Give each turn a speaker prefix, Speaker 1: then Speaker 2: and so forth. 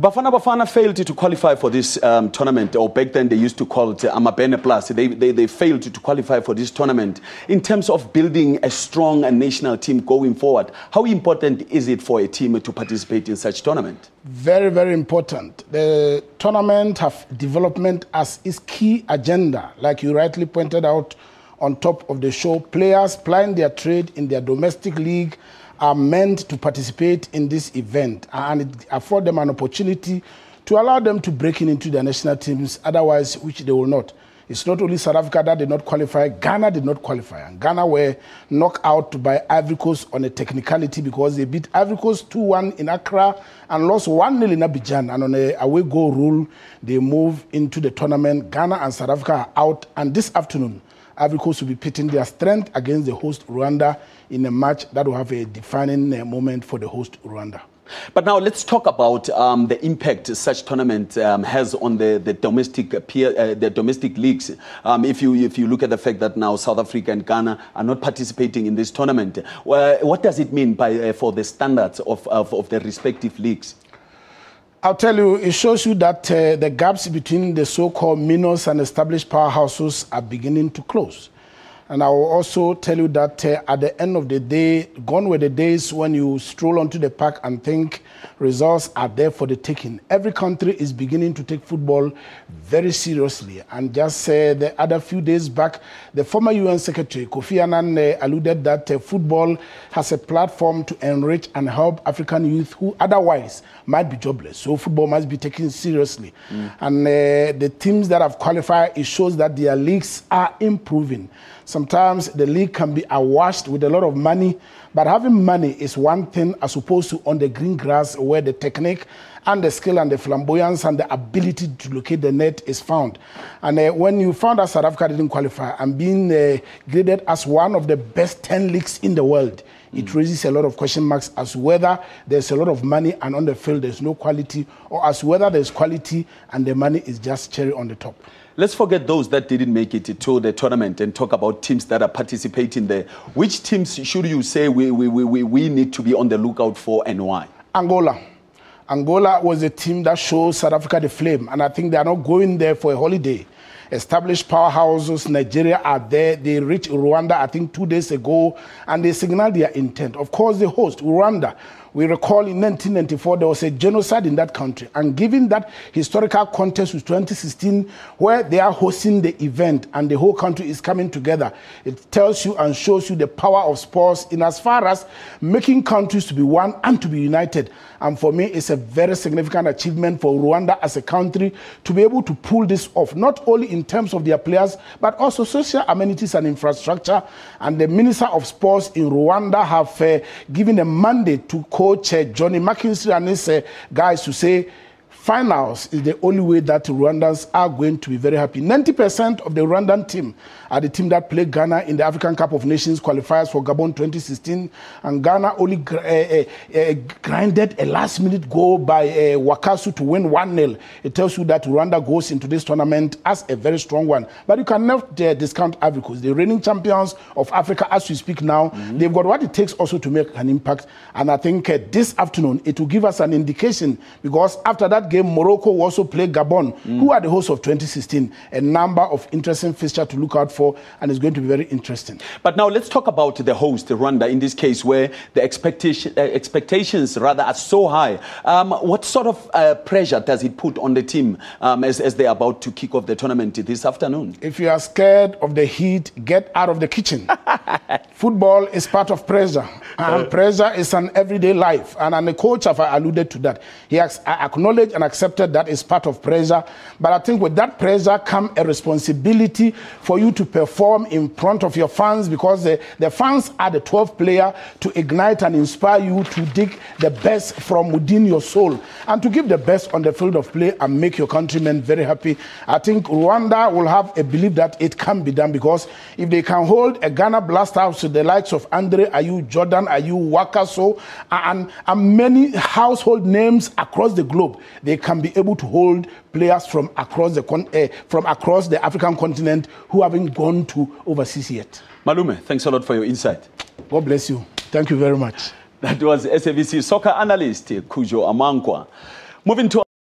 Speaker 1: Bafana failed to qualify for this tournament, or back then they used to call it Amabene Plus. They failed to qualify for this tournament. In terms of building a strong national team going forward, how important is it for a team to participate in such tournament?
Speaker 2: Very, very important. The tournament have development as its key agenda, like you rightly pointed out on top of the show. Players plying their trade in their domestic league are meant to participate in this event, and it affords them an opportunity to allow them to break into their national teams, otherwise which they will not. It's not only South Africa that did not qualify, Ghana did not qualify. And Ghana were knocked out by Ivory Coast on a technicality because they beat Ivory Coast 2-1 in Accra and lost 1-0 in Abidjan. And on a away goal rule, they move into the tournament. Ghana and South Africa are out, and this afternoon, Ivory Coast will be pitting their strength against the host Rwanda in a match that will have a defining moment for the host Rwanda.
Speaker 1: But now let's talk about the impact such tournament has on the domestic leagues. If you look at the fact that now South Africa and Ghana are not participating in this tournament, what does it mean for the standards of the respective leagues?
Speaker 2: I'll tell you, it shows you that the gaps between the so-called minnows and established powerhouses are beginning to close. And I will also tell you that at the end of the day, gone were the days when you stroll onto the park and think results are there for the taking. Every country is beginning to take football very seriously. And just the other few days back, the former UN Secretary, Kofi Annan, alluded that football has a platform to enrich and help African youth who otherwise might be jobless. So football must be taken seriously. And the teams that have qualified, it shows that their leagues are improving. Sometimes the league can be awash with a lot of money, but having money is one thing as opposed to on the green grass where the technique and the skill and the flamboyance and the ability to locate the net is found. And when you found out South Africa didn't qualify and being graded as one of the best 10 leagues in the world, it raises a lot of question marks as whether there's a lot of money and on the field there's no quality, or as whether there's quality and the money is just cherry on the top.
Speaker 1: Let's forget those that didn't make it to the tournament and talk about teams that are participating there. Which teams should you say we need to be on the lookout for, and why?
Speaker 2: Angola. Angola was a team that showed South Africa the flame, and I think they are not going there for a holiday. Established powerhouses, Nigeria are there. They reached Rwanda, I think, 2 days ago, and they signaled their intent. Of course, the host, Rwanda, we recall in 1994, there was a genocide in that country. And given that historical context with 2016, where they are hosting the event and the whole country is coming together, it tells you and shows you the power of sports in as far as making countries to be one and to be united. And for me, it's a very significant achievement for Rwanda as a country to be able to pull this off, not only in terms of their players, but also social amenities and infrastructure. And the Minister of Sports in Rwanda have given a mandate to Coach Johnny McKinstry and his guys to say finals is the only way that Rwandans are going to be very happy. 90% of the Rwandan team are the team that played Ghana in the African Cup of Nations qualifiers for Gabon 2016. And Ghana only grinded a last-minute goal by Wakasu to win 1-0. It tells you that Rwanda goes into this tournament as a very strong one. But you cannot discount Ivory Coast. The reigning champions of Africa, as we speak now, they've got what it takes also to make an impact. And I think this afternoon, it will give us an indication, because after that game, Morocco will also play Gabon, who are the hosts of 2016. A number of interesting fixtures to look out for, and it's going to be very interesting.
Speaker 1: But now let's talk about the host, Rwanda, in this case, where the expectations rather are so high. What sort of pressure does it put on the team as they're about to kick off the tournament this afternoon?
Speaker 2: If you are scared of the heat, get out of the kitchen. Football is part of pressure, and pressure is an everyday life. And the coach have alluded to that. He has acknowledged and accepted that is part of pressure. But I think with that pressure comes a responsibility for you to perform in front of your fans, because the fans are the 12th player to ignite and inspire you to dig the best from within your soul and to give the best on the field of play and make your countrymen very happy. I think Rwanda will have a belief that it can be done, because if they can hold a Ghana blast house to the likes of Andre Ayew, Jordan Ayew, Wakaso, and many household names across the globe, they can be able to hold players from across the African continent who haven't gone to overseas yet.
Speaker 1: Malume, thanks a lot for your insight.
Speaker 2: God bless you. Thank you very much.
Speaker 1: That was SABC soccer analyst Cudjo Amankwa. Moving to